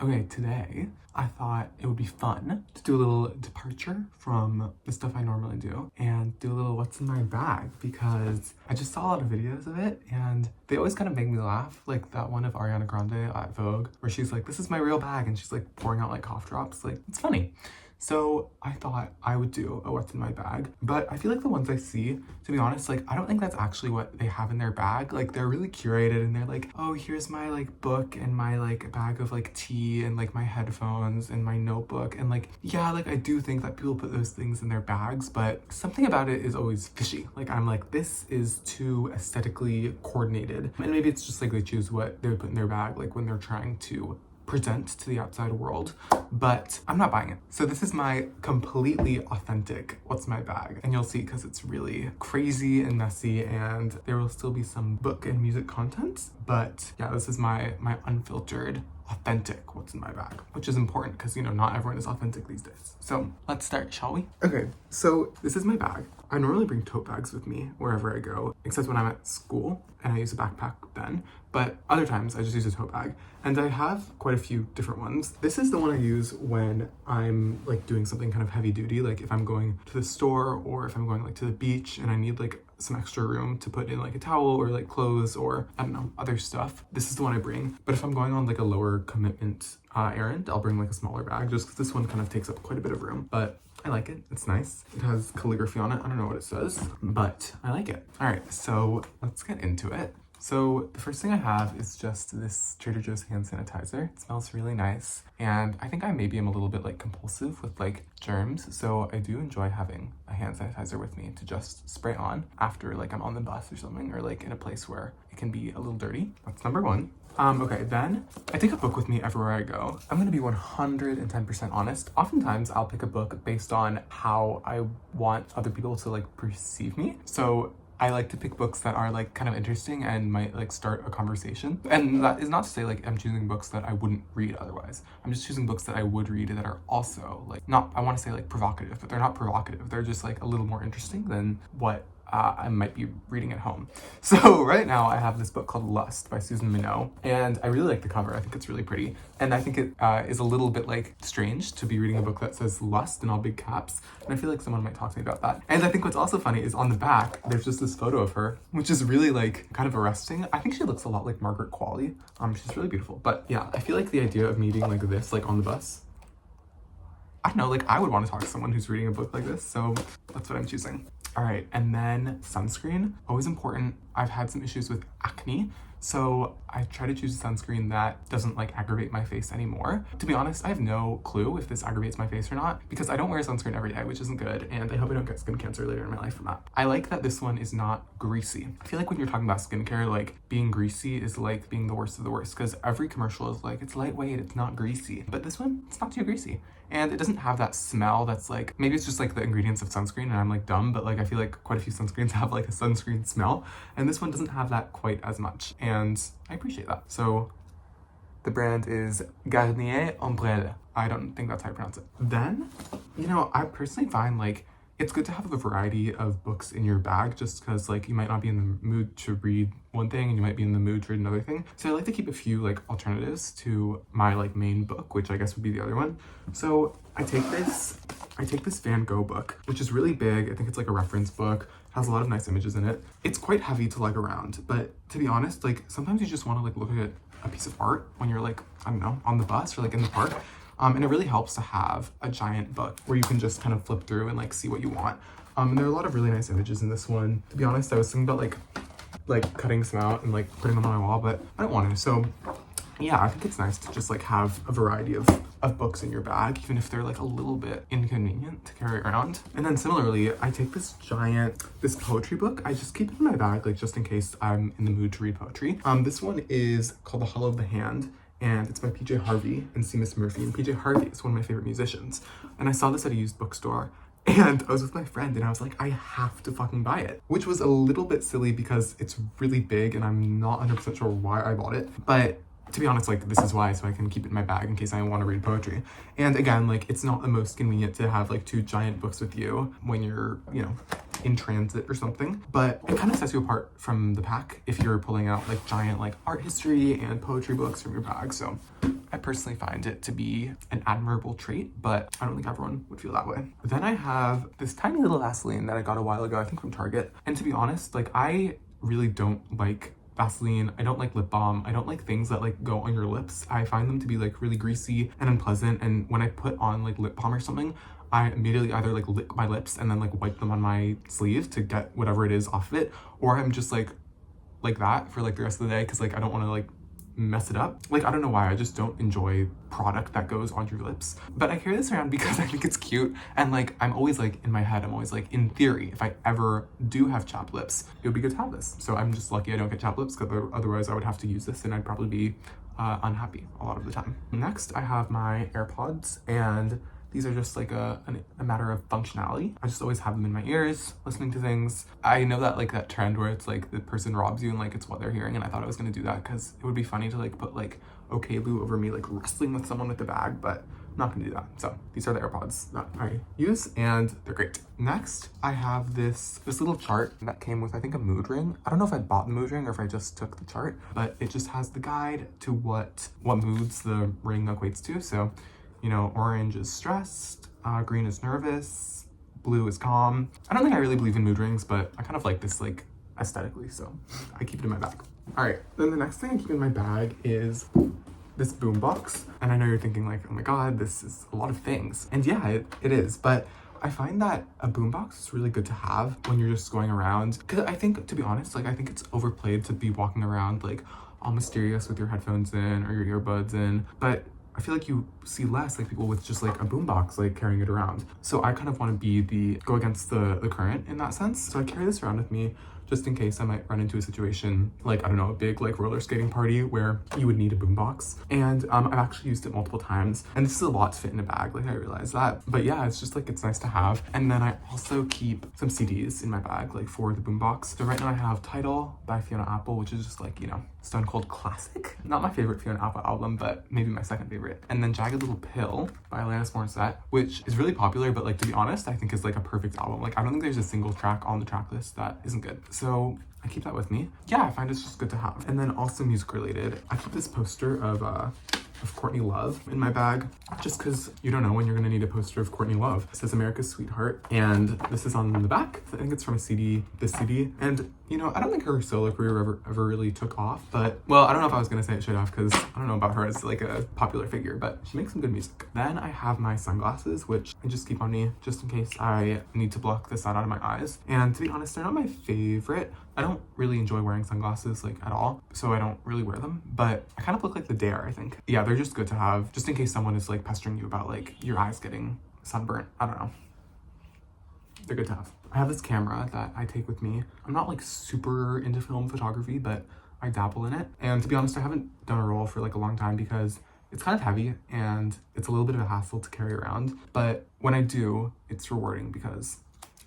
Okay, today I thought it would be fun to do a little departure from the stuff I normally do and do a little what's in my bag, because I just saw a lot of videos of it and they always kind of make me laugh. Like that one of Ariana Grande at Vogue where she's like, this is my real bag, and she's like pouring out like cough drops. Like, it's funny. So I thought I would do a what's in my bag, but I feel like the ones I see, to be honest, like I don't think that's actually what they have in their bag. Like they're really curated and they're like, oh, here's my like book and my like bag of like tea and like my headphones and my notebook. And like, yeah, like I do think that people put those things in their bags, but something about it is always fishy. Like I'm like, this is too aesthetically coordinated. And maybe it's just like they choose what they would put in their bag, like when they're trying to present to the outside world, but I'm not buying it. So this is my completely authentic what's in my bag, and you'll see because it's really crazy and messy, and there will still be some book and music content, but yeah, this is my unfiltered authentic what's in my bag, which is important because, you know, not everyone is authentic these days. So let's start, shall we? Okay, so this is my bag. I normally bring tote bags with me wherever I go, except when I'm at school and I use a backpack then, but other times I just use a tote bag. And I have quite a few different ones. This is the one I use when I'm like doing something kind of heavy duty, like if I'm going to the store or if I'm going like to the beach and I need like some extra room to put in like a towel or like clothes or I don't know, other stuff. This is the one I bring. But if I'm going on like a lower commitment errand, I'll bring like a smaller bag just because this one kind of takes up quite a bit of room. But I like it. It's nice. It has calligraphy on it. I don't know what it says, but I like it. All right, so let's get into it. So the first thing I have is just this Trader Joe's hand sanitizer. It smells really nice. And I think I maybe am a little bit like compulsive with like germs. So I do enjoy having a hand sanitizer with me to just spray on after like I'm on the bus or something, or like in a place where it can be a little dirty. That's number one. Okay, then I take a book with me everywhere I go. I'm gonna be 110% honest. Oftentimes I'll pick a book based on how I want other people to like perceive me. So I like to pick books that are like kind of interesting and might like start a conversation. And that is not to say like I'm choosing books that I wouldn't read otherwise. I'm just choosing books that I would read that are also like not, I want to say like provocative, but they're not provocative. They're just like a little more interesting than what I might be reading at home. So right now I have this book called Lust by Susan Minot, and I really like the cover. I think it's really pretty. And I think it is a little bit like strange to be reading a book that says lust in all big caps. And I feel like someone might talk to me about that. And I think what's also funny is on the back, there's just this photo of her, which is really like kind of arresting. I think she looks a lot like Margaret Qualley. She's really beautiful. But yeah, I feel like the idea of meeting like this, like on the bus, I don't know, like I would want to talk to someone who's reading a book like this. So that's what I'm choosing. All right, and then sunscreen, always important. I've had some issues with acne, so I try to choose a sunscreen that doesn't like aggravate my face anymore. To be honest, I have no clue if this aggravates my face or not because I don't wear sunscreen every day, which isn't good, and I hope I don't get skin cancer later in my life from that. I like that this one is not greasy. I feel like when you're talking about skincare, like being greasy is like being the worst of the worst because every commercial is like, it's lightweight, it's not greasy. But this one, it's not too greasy. And it doesn't have that smell that's like, maybe it's just like the ingredients of sunscreen and I'm like dumb, but like I feel like quite a few sunscreens have like a sunscreen smell, and this one doesn't have that quite as much, and I appreciate that. So the brand is Garnier Ombrelle. I don't think that's how you pronounce it. Then, you know, I personally find like it's good to have a variety of books in your bag just because like you might not be in the mood to read one thing and you might be in the mood to read another thing. So I like to keep a few like alternatives to my like main book, which I guess would be the other one. So I take this Van Gogh book, which is really big. I think it's like a reference book, has a lot of nice images in it. It's quite heavy to lug around, but to be honest, like sometimes you just want to like look at a piece of art when you're like, I don't know, on the bus or like in the park. And it really helps to have a giant book where you can just kind of flip through and like see what you want. And there are a lot of really nice images in this one. To be honest, I was thinking about like cutting some out and like putting them on my wall, but I don't want to. So yeah, I think it's nice to just like have a variety of books in your bag, even if they're like a little bit inconvenient to carry around. And then similarly, I take this poetry book. I just keep it in my bag, like just in case I'm in the mood to read poetry. This one is called The Hollow of the Hand, and it's by PJ Harvey and Seamus Murphy. And PJ Harvey is one of my favorite musicians. And I saw this at a used bookstore, and I was with my friend and I was like, I have to fucking buy it, which was a little bit silly because it's really big and I'm not 100% sure why I bought it. But to be honest, like this is why, so I can keep it in my bag in case I want to read poetry. And again, like it's not the most convenient to have like two giant books with you when you're, you know, in transit or something, but it kind of sets you apart from the pack if you're pulling out like giant like art history and poetry books from your bag. So I personally find it to be an admirable trait, but I don't think everyone would feel that way. Then I have this tiny little Vaseline that I got a while ago, I think from Target. And to be honest, like I really don't like Vaseline. I don't like lip balm. I don't like things that like go on your lips. I find them to be like really greasy and unpleasant. And when I put on like lip balm or something, I immediately either like lick my lips and then like wipe them on my sleeve to get whatever it is off of it, or I'm just like that for like the rest of the day because like I don't want to like mess it up. Like I don't know why, I just don't enjoy product that goes on your lips. But I carry this around because I think it's cute, and like I'm always like in my head, I'm always like, in theory, if I ever do have chapped lips, it would be good to have this. So I'm just lucky I don't get chapped lips, because otherwise I would have to use this and I'd probably be unhappy a lot of the time. Next I have my AirPods, and these are just like a matter of functionality. I just always have them in my ears, listening to things. I know that like that trend where it's like the person robs you and like it's what they're hearing, and I thought I was gonna do that because it would be funny to like put like okay Lou over me like wrestling with someone with the bag, but I'm not gonna do that. So these are the AirPods that I use, and they're great. Next, I have this little chart that came with, I think, a mood ring. I don't know if I bought the mood ring or if I just took the chart, but it just has the guide to what moods the ring equates to. So, you know, orange is stressed, green is nervous, blue is calm. I don't think I really believe in mood rings, but I kind of like this like aesthetically, so I keep it in my bag. All right, then the next thing I keep in my bag is this boombox. And I know you're thinking like, oh my God, this is a lot of things. And yeah, it is, but I find that a boombox is really good to have when you're just going around. Because I think, to be honest, like I think it's overplayed to be walking around like all mysterious with your headphones in or your earbuds in, but I feel like you see less like people with just like a boombox like carrying it around. So I kind of want to be go against the current in that sense. So I carry this around with me just in case I might run into a situation like, I don't know, a big like roller skating party where you would need a boombox. And I've actually used it multiple times, and this is a lot to fit in a bag, like I realize that. But yeah, it's just like, it's nice to have. And then I also keep some CDs in my bag like for the boombox. So right now I have Tidal by Fiona Apple, which is just like, you know, Stone Cold classic. Not my favorite Fiona Apple album, but maybe my second favorite. And then Jagged Little Pill by Alanis Morissette, which is really popular, but like to be honest, I think is like a perfect album. Like I don't think there's a single track on the track list that isn't good. So I keep that with me. Yeah, I find it's just good to have. And then also music related, I keep this poster of Courtney Love in my bag, just because you don't know when you're gonna need a poster of Courtney Love. It says America's Sweetheart, and this is on the back. I think it's from a CD, this CD. And you know, I don't think her solo career ever really took off, but well, I don't know if I was gonna say it should have, because I don't know about her as like a popular figure, but she makes some good music. Then I have my sunglasses, which I just keep on me just in case I need to block the sun out of my eyes. And to be honest, they're not my favorite. I don't really enjoy wearing sunglasses like at all, so I don't really wear them, but I kind of look like the dare, I think. Yeah, they're just good to have just in case someone is like pestering you about like your eyes getting sunburnt. I don't know. They're good to have. I have this camera that I take with me. I'm not like super into film photography, but I dabble in it. And to be honest, I haven't done a roll for like a long time because it's kind of heavy and it's a little bit of a hassle to carry around. But when I do, it's rewarding because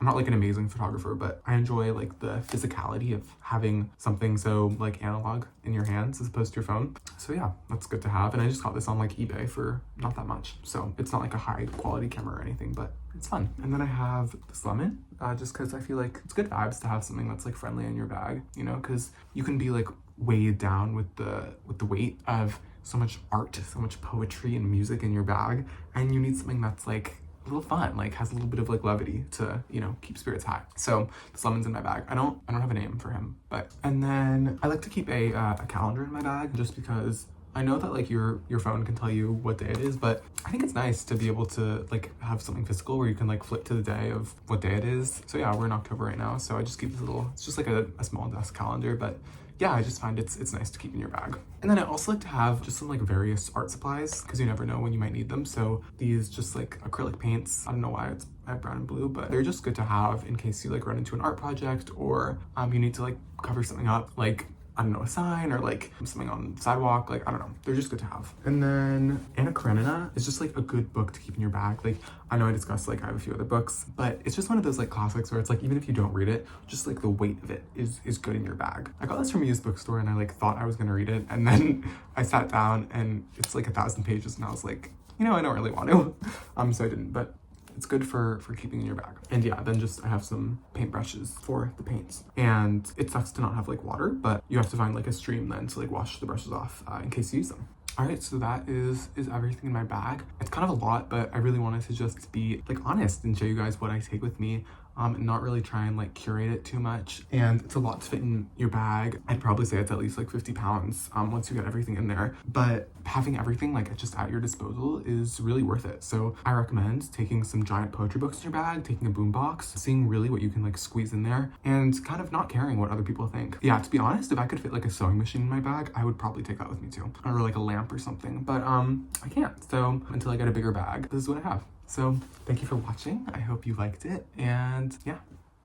I'm not like an amazing photographer, but I enjoy like the physicality of having something so like analog in your hands as opposed to your phone. So yeah, that's good to have. And I just got this on like eBay for not that much. So it's not like a high quality camera or anything, but it's fun. And then I have this lemon, just because I feel like it's good vibes to have something that's like friendly in your bag, you know, because you can be like weighed down with the weight of so much art, so much poetry and music in your bag, and you need something that's like a little fun, like has a little bit of like levity to, you know, keep spirits high. So this lemon's in my bag. I don't have a name for him, but, and then I like to keep a calendar in my bag just because I know that like your phone can tell you what day it is, but I think it's nice to be able to like have something physical where you can like flip to the day of what day it is. So yeah, we're in October right now, so I just keep this little, it's just like a small desk calendar, but yeah, I just find it's nice to keep in your bag. And then I also like to have just some like various art supplies because you never know when you might need them. So these just like acrylic paints, I don't know why I have brown and blue, but they're just good to have in case you like run into an art project or you need to like cover something up, like I don't know, a sign or like something on the sidewalk, like I don't know, they're just good to have. And then Anna Karenina is just like a good book to keep in your bag. Like I know I discussed like I have a few other books, but it's just one of those like classics where it's like even if you don't read it, just like the weight of it is good in your bag. I got this from a used bookstore and I like thought I was gonna read it, and then I sat down and it's like 1,000 pages and I was like, you know, I don't really want to. So I didn't, but it's good for keeping in your bag. And yeah, then just I have some paintbrushes for the paints. And it sucks to not have like water, but you have to find like a stream then to like wash the brushes off in case you use them. All right, so that is everything in my bag. It's kind of a lot, but I really wanted to just be like honest and show you guys what I take with me. And not really try and like curate it too much. And it's a lot to fit in your bag. I'd probably say it's at least like 50 pounds once you get everything in there. But having everything like just at your disposal is really worth it. So I recommend taking some giant poetry books in your bag, taking a boombox, seeing really what you can like squeeze in there, and kind of not caring what other people think. Yeah, to be honest, if I could fit like a sewing machine in my bag, I would probably take that with me too. Or like a lamp or something. But I can't. So until I get a bigger bag, this is what I have. So thank you for watching. I hope you liked it. And yeah,